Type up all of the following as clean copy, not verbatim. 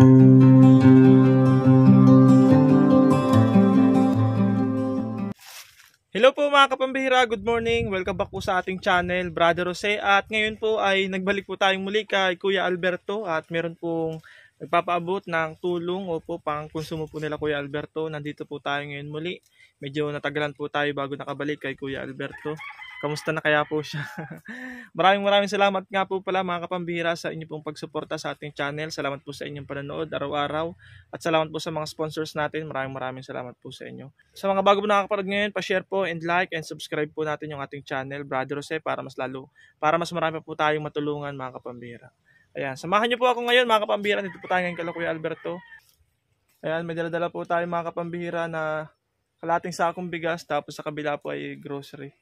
Hello po mga kapambihira, good morning. Welcome back po sa ating channel, Brother Jose. At ngayon po ay nagbalik po tayong muli kay Kuya Alberto at meron pong nagpapaabot ng tulong o po pang konsumo po nila Kuya Alberto. Nandito po tayo ngayon muli. Medyo natagalan po tayo bago nakabalik kay Kuya Alberto. Kamusta na kaya po siya? maraming salamat nga po pala mga kapambihira sa inyo pong pagsuporta sa ating channel. Salamat po sa inyong panonood araw-araw. At salamat po sa mga sponsors natin. Maraming salamat po sa inyo. Sa mga bago po nakakapanood ngayon, pa-share po and like and subscribe po natin yung ating channel, Brother Jose, para mas marami po tayong matulungan mga kapambihira. Ayan, samahan niyo po ako ngayon mga kapambihira. Dito po tayo ngayon kay Kuya Alberto. Ayan, may dala-dala po tayo mga kapambihira na kalating sakong bigas, tapos sa kabila po ay grocery.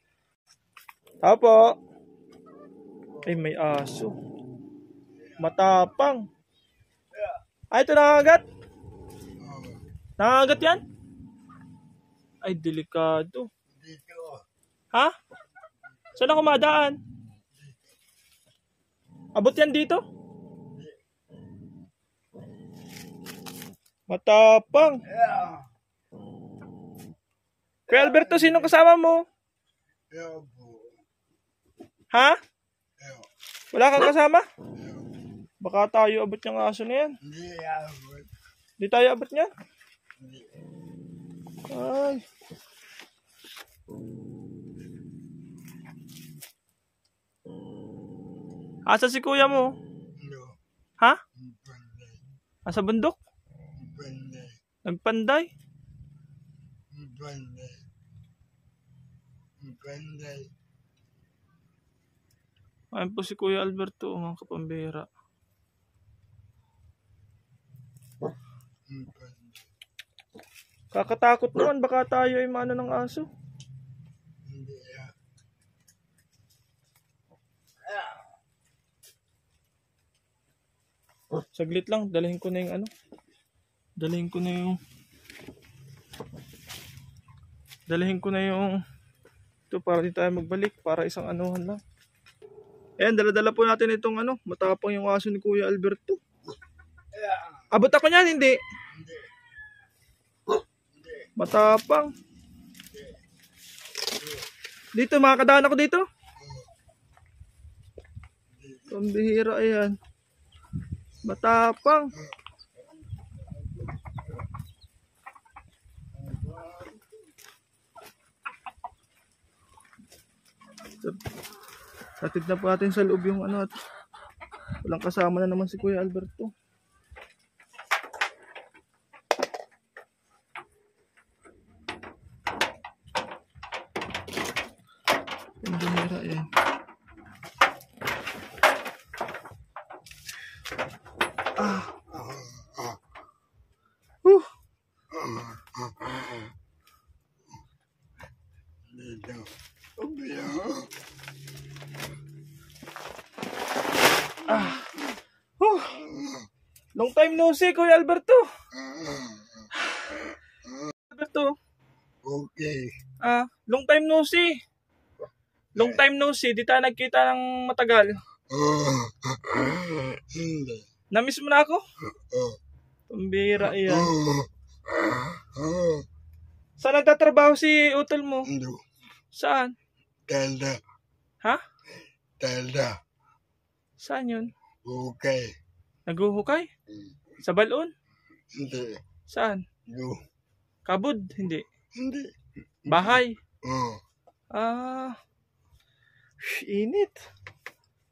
Opo. Ay, may aso. Matapang. Ay, ito nangagat. Nangagat yan? Ay, delikado. Ha? Saan ako madaan? Abot yan dito? Matapang. Kuya Alberto, sino kasama mo? Ha? Wala kang kasama? Baka tayo abot yung aso na yan. Hindi tayo abot niyan? Ay. Asa si kuya mo? Ha? Asa bundok? Nagpanday? Ayun po si Kuya Alberto, mga kapambihira. Kakatakot naman, baka tayo ay maano ng aso. Saglit lang, dalhin ko na yung ano. Dalhin ko na yung ito para di tayo magbalik, para isang anuhan lang. Ayan, dala-dala po natin itong ano, matapang yung aso ni Kuya Alberto. Abot ako niyan, hindi. Matapang. Dito, makakadaan ako dito. Pambihira, ayan. Matapang. Hatid na po natin sa loob yung ano at walang kasama na naman si Kuya Alberto. Pambihira yan. Long time no see, Kuya Alberto. Alberto. Okay. Long time no see. Long time no see, di tayo nagkita ng matagal. Hindi. Namiss mo na ako? Pambihira yan. Saan nagtatrabaho si utol mo? Hindi. Saan? Telda. Ha? Telda. Saan yun? Okay. Naguhukay? Sa balon? Hindi. Saan? No. Kabud? Hindi. Hindi. Bahay? Oh. Init.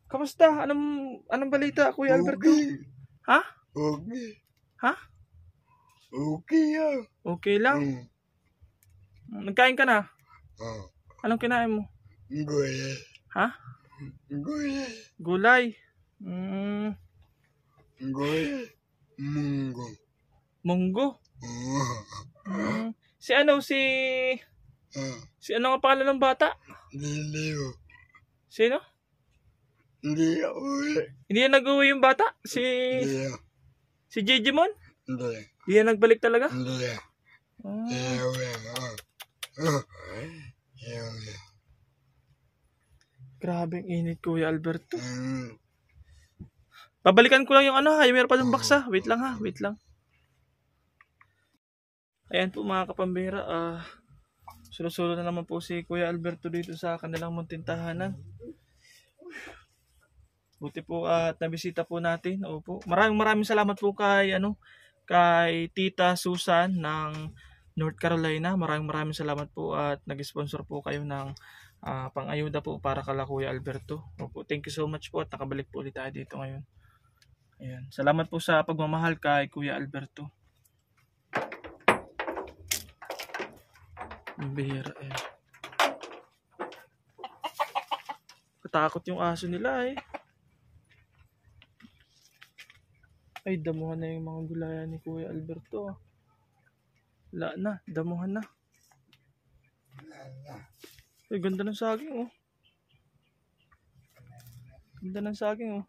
Kamusta? Anong balita, Kuya Alberto? Okay. Ha? Okay. Ha? Okay ah. Okay lang. Nagkain ka na? Anong kinain mo? Gulay. Ha? Gulay. Gulay. Gulay. Munggo. Munggo. Si ano nga pangalan ng bata? Liliw. Sino? Hindi ako. Hindi yan nag-uwi yung bata? Si Jejimon? Hindi. Hindi yan nagbalik talaga? Hindi. Grabe ang init, Kuya Alberto. Babalikan ko lang yung ano ha, yung meron pa ng box ha. Wait lang ha, wait lang. Ayan po mga kapambira, sulo-sulo na naman po si Kuya Alberto dito sa kanilang munting tahanan. Buti po at nabisita po natin. Opo. Maraming salamat po kay Tita Susan ng North Carolina. Maraming salamat po at nag-sponsor po kayo ng pang-ayuda po para kala Kuya Alberto. Opo, thank you so much po at nakabalik po ulit tayo dito ngayon. Ayan. Salamat po sa pagmamahal kay Kuya Alberto. Ang bihira eh. Katakot yung aso nila eh. Ay, damuhan na yung mga gulayan ni Kuya Alberto. Wala na, damuhan na. Ay, ganda ng saging oh. Ganda ng saging oh.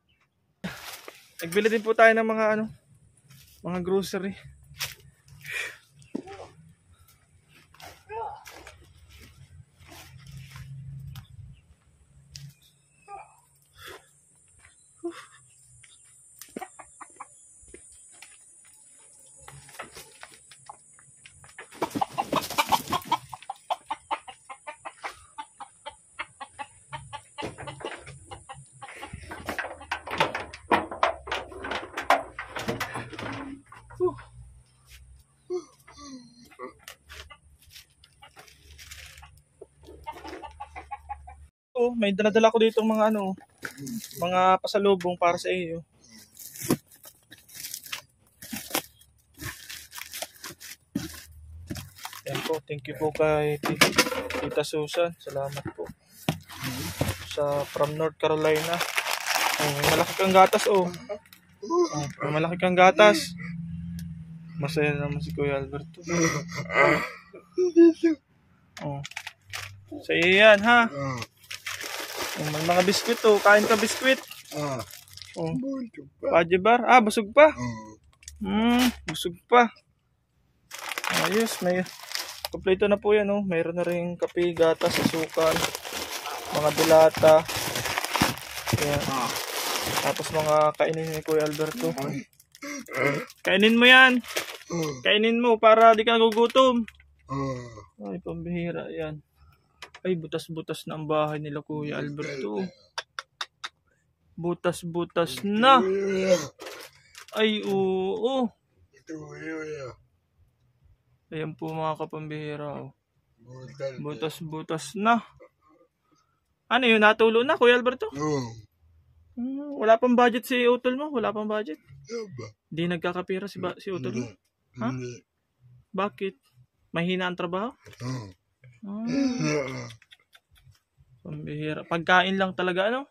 Nagbili din po tayo ng mga grocery. Oh, may dala-dala ko dito mga pasalubong para sa iyo. Yan po, thank you po kay Tita Susan. Salamat po. From North Carolina. Oh, may malaki kang gatas oh. May malaki kang gatas. Masaya naman si Kuya Alberto. Oh. Sa iyo yan ha. May mga biskwit oh. Kain ka biskwit. Oh. Pajibar. Busog pa. Busog pa. Ayos. May kompleto na po yan oh. Mayroon na rin kape, gatas, asukal, mga dilata. Ayan. Tapos mga kainin ni Kuya Alberto. Kainin mo yan. Kainin mo para di ka nagugutom. Ay, pambihira yan. Ay, butas-butas na ang bahay nila Kuya Alberto. Butas-butas na. Ay, oo. Ayan po mga kapambihira. Oh. Butas-butas na. Ano yun? Natulo na Kuya Alberto? Wala pang budget si utol mo? Wala pang budget? Di nagkakapira si utol mo? Ha? Bakit? Mahina ang trabaho? Pambihira. Pagkain lang talaga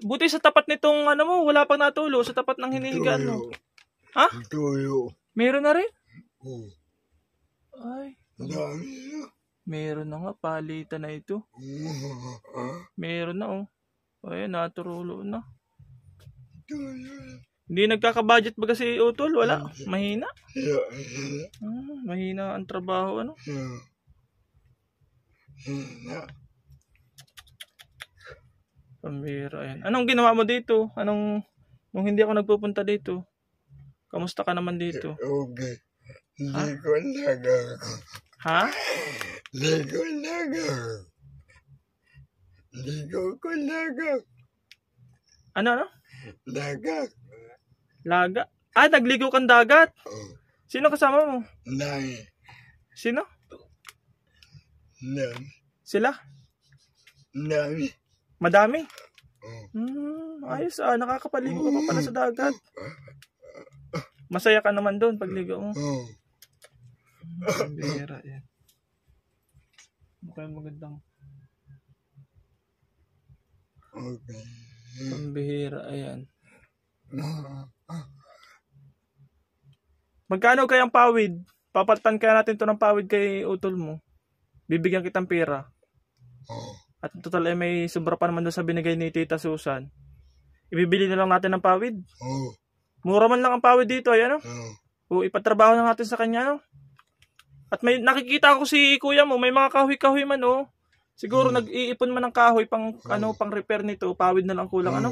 Buti sa tapat nitong mo, wala pang natulo sa tapat ng hiniligan mo. Ha? Meron na rin? Ay. Meron na nga, palitan na ito. Meron na oh. Ayan, naturulo na. Hindi nagkaka-budget ba kasi utol? Wala. Mahina. Mahina ang trabaho Pambira yan. Anong ginawa mo dito? Nung hindi ako nagpupunta dito? Kamusta ka naman dito? Okay. Ligo laga. Ha? Ligo laga. Ligo ko laga. Ano? Laga. Laga? Nagligo kang dagat? Sino kasama mo? Nai. Sino? Nami. Sila? Nami. Madami? Ayos nakakapaligo ka pa pala sa dagat. Masaya ka naman doon pagligo mo. Pambihira yan. Mukhang magandang. Okay. Pambihira, ayan. Magkano kayang pawid? Papalitan kaya natin to ng pawid kay utol mo. Bibigyan kitang pera. At total may sobra pa naman doon sa binigay ni Tita Susan. Ibibili na lang natin ng pawid. Mura man lang ang pawid dito, ayan ipatrabaho na natin sa kanya At may nakikita ko si kuya mo, may mga kahoy-kahoy man Siguro nag-iipon man ng kahoy pang pang repair nito, pawid na lang kulang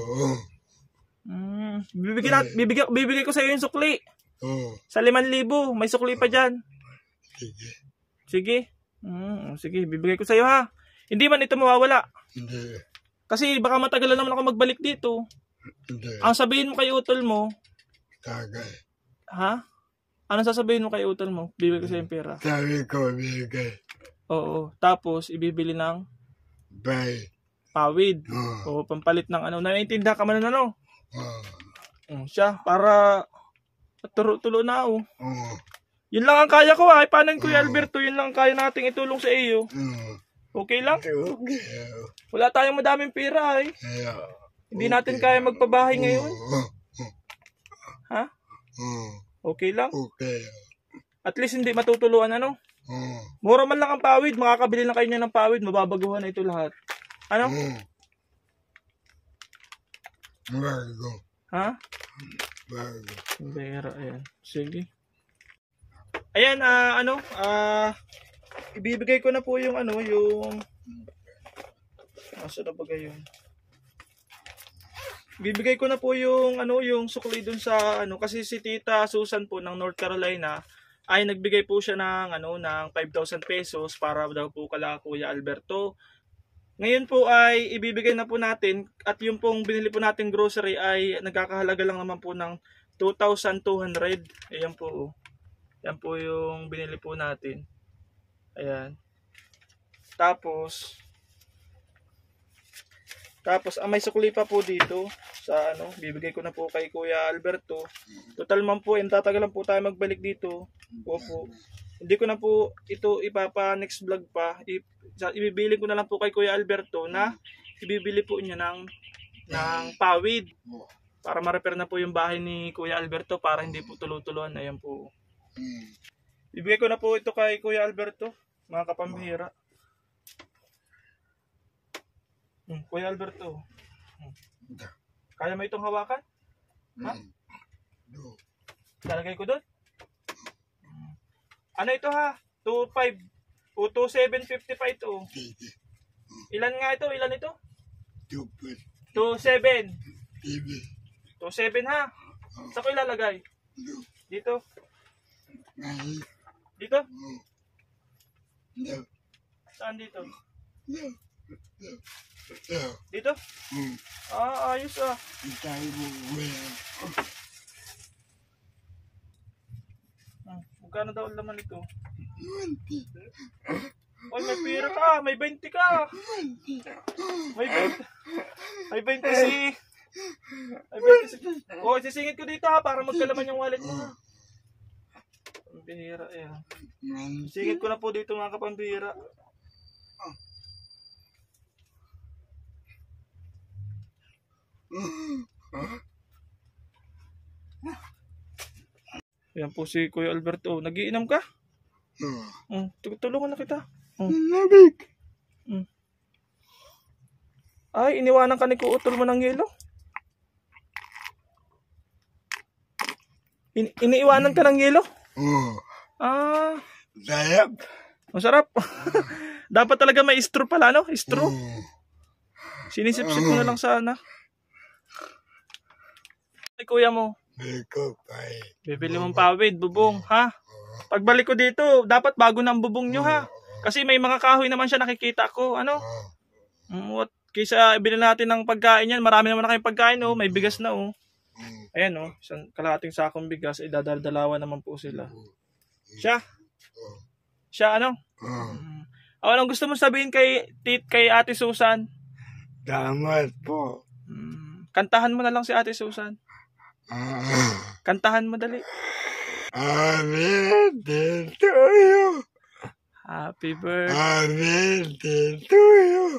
Bibigay ko sa iyo yung sukli. Oo. Sa 5,000, may sukli pa diyan. Sige. Sige. Sige, bibigay ko sa iyo ha. Hindi man ito mawawala. Hindi. Kasi baka matagal na naman ako magbalik dito. Hindi. Ang sabihin mo kay utol mo, Tagay. ha? Anong sasabihin mo kay utol mo? Bibigay ko sa iyo yung pera. Sabi ko, bigay. Oo. Tapos, ibibili ng Bye. pawid. Oo. O pampalit ng ano. Naiintindihan ka man na ano? Oo. Siya, para tulo na ako. Oo. Yun lang ang kaya ko ha. Paano Kuya Alberto, yun lang ang kaya nating itulong sa iyo. Oo. Okay lang? Okay. Wala tayong madaming pera eh. Hindi natin kaya magpabahay ngayon. Oo. Ha? Oo. Okay lang? Okay. At least hindi matutuluan ano? Oo. Mura man lang ang pawid. Makakabili na kayo niya ng pawid. Mababaguhan na ito lahat. Ano? Oo. Bago. Ha? Bago. Pera, ayan. Sige. Ayan, ibibigay ko na po yung asa na ba yun? Bibigay ko na po yung yung sukli dun sa kasi si Tita Susan po ng North Carolina ay nagbigay po siya ng ng 5,000 pesos para daw po kala Kuya Alberto. Ngayon po ay ibibigay na po natin at yung pong binili po natin grocery ay nagkakahalaga lang naman po ng 2,200. Ayan po. Yan po yung binili po natin. Ayan. Tapos may sukli pa po dito sa bibigay ko na po kay Kuya Alberto. Total man po, tatagalan po tayo magbalik dito. Opo. Hindi ko na po ito ipapa next vlog pa. Ibibili ko na lang po kay Kuya Alberto na ibibili po niya ng pawid para ma-repair na po yung bahay ni Kuya Alberto para hindi po tulo-tuluan. Ayan po. Ibigay ko na po ito kay Kuya Alberto, mga kapambihira. Kuya Alberto. Kaya mo itong hawakan? Ha? Lalagay ko doon? Ano ito ha? 2.5 o 2.755 ito. Ilan nga ito? Ilan ito? 2.7. 2.7 ha? Saan ko ilalagay? Dito? Dito? Saan dito? Dito? Ayos ah. Magkano daw ang laman ito? Oy, may pera ka. May 20 ka. May 20. May 20 si... May 20 si... Oh, sisingit ko dito ha para magkalaman yung wallet mo ha. Pambihira eh. Sisingit ko na po dito mga kapambihira. Yan po si Kuya Alberto. Nagiinom ka? Tulungan na kita. Labig. Ay, iniwanan ka ni Kuutol mo ng yelo? Iniiwanan ka ng yelo? Sayap. Masarap. Dapat talaga may straw pala, no? Straw. Sinisip-sip mo na lang sana. Ay, kuya mo. Bibili mong pawid, bubong, ha? Pagbalik ko dito, dapat bago na ang bubong nyo, ha? Kasi may mga kahoy naman siya nakikita ko, ano? Kaysa ibili natin ng pagkain yan, marami naman na kayong pagkain, oh. May bigas na, oh. Ayan, oh. Isang kalahating sakong bigas, idadalawan naman po sila. Siya, ano? Anong gusto mo sabihin kay Ate Susan? Damat po. Kantahan mo na lang si Ate Susan. Kantahan mo dali. Happy birthday to you. Happy birthday. Happy birthday to you.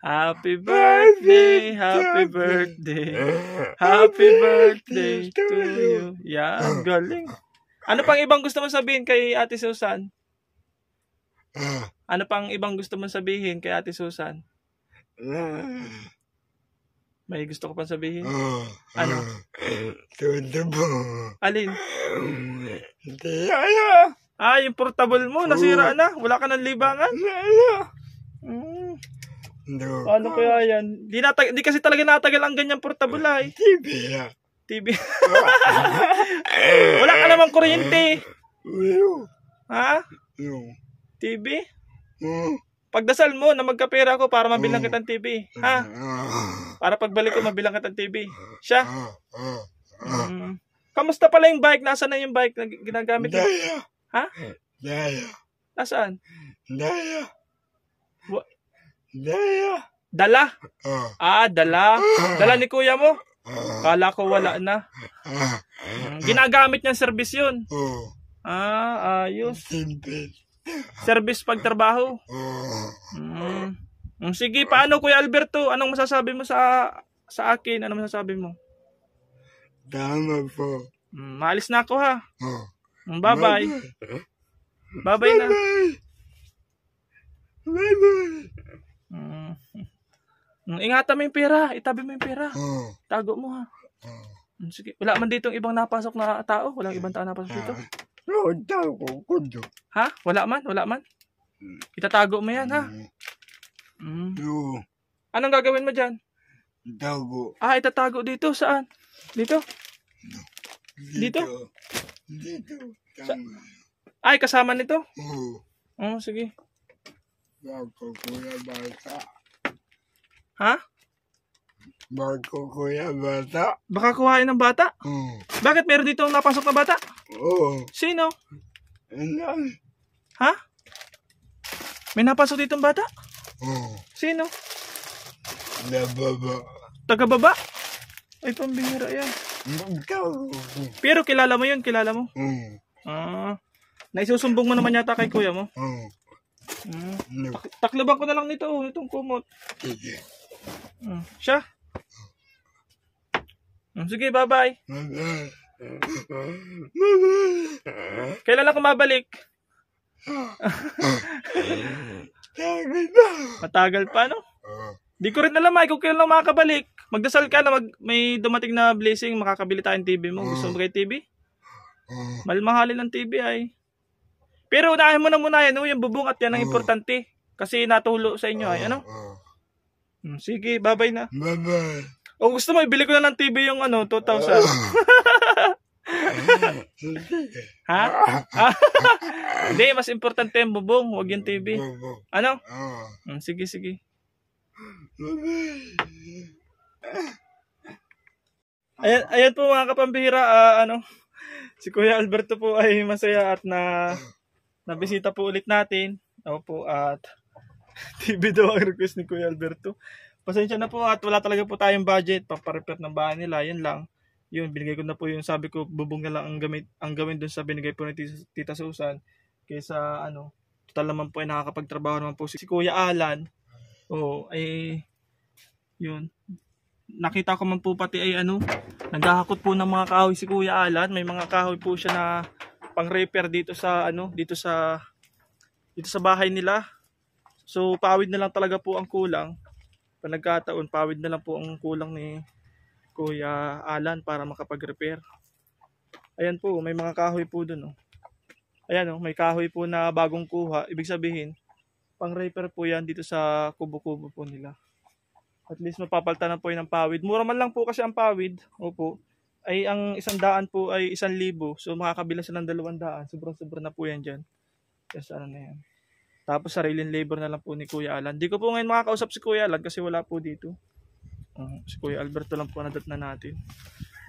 Happy birthday. Happy birthday. Happy birthday to you. Yan, galing. Ano pang ibang gusto mo sabihin kay Ate Susan? Ano pang ibang gusto mo sabihin kay Ate Susan? May gusto ko pang sabihin? Ano? Tudo po. Alin? Ano? Yung portable mo, nasira na. Wala ka ng libangan? No. Paano kaya yan? Di kasi talaga natagal ang ganyan portable ay. TV ya. TV. Wala ka namang kuryente. Uyo. Ha? No. TV? Oh. Pagdasal mo na magkapera ko para mabilang kitang TV. Ha? Ah. Para pagbalik ko mabilang kitang TV. Siya? Ah. Ah. Kamusta pala yung bike? Nasaan na yung bike na ginagamit mo? Daya. Ha? Daya. Nasaan? Daya. Wa- Daya. Dala? Ah. Dala. Dala ni kuya mo? Ah. Kala ko wala na. Ah. Ginagamit niyang service yun. Oh. Ayos. Simple. Service pagtrabaho. Oh. Sige, paano Kuya Alberto? Anong masasabi mo sa akin? Anong masasabi mo? Tama po. Maalis na ako ha. Oh. Bye-bye. Bye-bye na. Bye-bye. Ingatan mo yung pera. Itabi mo yung pera. Oh. Tago mo ha. Oh. Sige. Wala man ditong ibang napasok na tao. Walang ibang tao napasok dito. No, tago ko do. Ha? Wala man? Wala man? Itatago mo yan ha. No. Anong gagawin mo dyan? Tago. Itatago dito. Saan? Dito? Dito? Dito. Tama. Ay, kasama nito? Oh. Sige. Bago kuya bata. Ha? Bago kuya bata. Baka kuhain ng bata? Oh. Bakit meron dito napasok na bata? Oh. Sino? Alam. Ha? May napasok dito bata? Oh. Sino? Nababa. Taga-baba? Ay, pambihira yan. Magtago. Pero kilala mo yun, kilala mo. Oh. Naisusumbong mo naman yata kay kuya mo. Oh. No. Takloban ko na lang nito, itong kumot. Sige. Siya? Sige, bye-bye. Bye-bye. Bye-bye. Kailan ako mabalik? Tagal na. Matagal pa, no? Oh. Di ko rin alam ay kung kailan lang makakabalik. Magdasal ka na may dumating na blessing, makakabili tayong TV mo. Gusto mo kay TV? Oh. Malmahalin ang TV ay. Pero unahin mo na muna yan, yung bubong at yan ang importante. Kasi natulo sa inyo ay, ano? Oh. Sige, bye-bye na. Bye-bye. O gusto mo, ibili ko na ng TV yung 2,000. Ha? Hindi, mas importante yung bubong, huwag yung TV. Ano? Sige, sige. Ayan po mga kapambihira, si Kuya Alberto po ay masaya at nabisita po ulit natin. Opo, at TV daw ang request ni Kuya Alberto. Pasensya na po at wala talaga po tayong budget pang-repair ng bahay nila. Yan lang. Yun, binigay ko na po yung sabi ko, bubong na lang ang gawin dun sa binigay po ni Tita Susan. Kaysa total naman po ay nakakapagtrabaho naman po si Kuya Alan. Oo, yun. Nakita ko man po pati ay naghahakot po ng mga kahoy si Kuya Alan. May mga kahoy po siya na pang-repair dito sa dito sa bahay nila. So pawid na lang talaga po ang kulang. Pag nagkataon, pawid na lang po ang kulang ni Kuya Alan para makapag-repair. Ayan po, may mga kahoy po dun. Ayan may kahoy po na bagong kuha. Ibig sabihin, pang-repair po yan dito sa kubo-kubo po nila. At least mapapalitan na po yun ng pawid. Mura man lang po kasi ang pawid. Opo. Ay ang 100 po ay 1,000. So makakabila sila ng 200. Sobrang-sobra na po yan dyan. Yes, na yan. Tapos sariling labor na lang po ni Kuya Alan. Di ko po ngayon makakausap si Kuya Alan kasi wala po dito. Si Kuya Alberto lang po nadat na natin.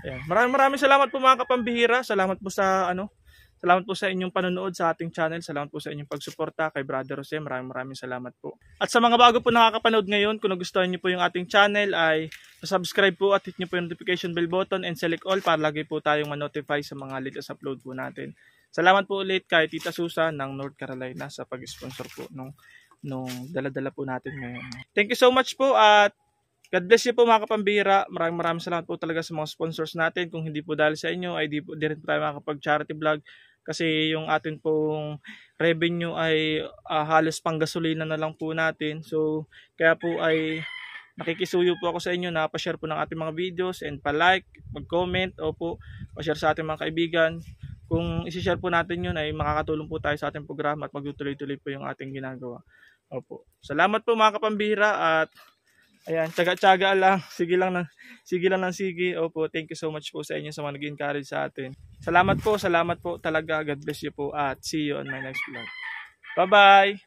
Ayan. Maraming salamat po mga kapambihira. Salamat po sa salamat po sa inyong panonood sa ating channel. Salamat po sa inyong pagsuporta kay Brother Jose. Maraming salamat po. At sa mga bago po nakakapanood ngayon, kung nagustuhan niyo po yung ating channel ay subscribe po at hit niyo po yung notification bell button and select all para lagi po tayong ma-notify sa mga latest upload po natin. Salamat po ulit kay Tita Susan ng North Carolina sa pag-sponsor po nung dala-dala po natin ngayon. Thank you so much po at God bless you po mga kapambihira. Maraming salamat po talaga sa mga sponsors natin. Kung hindi po dahil sa inyo ay di rin po tayo makakapag-charity vlog kasi yung atin pong revenue ay halos pang gasolina na lang po natin. So kaya po ay nakikisuyo po ako sa inyo na pa-share po ng ating mga videos and pa-like, mag-comment o po pa-share sa ating mga kaibigan. Kung isi-share po natin yun ay makakatulong po tayo sa ating programa at magtutuloy-tuloy po yung ating ginagawa. Opo. Salamat po mga kapambihira at ayan, tsaga-tsaga lang. Sige lang ng sige. Opo, thank you so much po sa inyo sa mga nag-encourage sa atin. Salamat po talaga. God bless you po at see you on my next vlog. Bye-bye!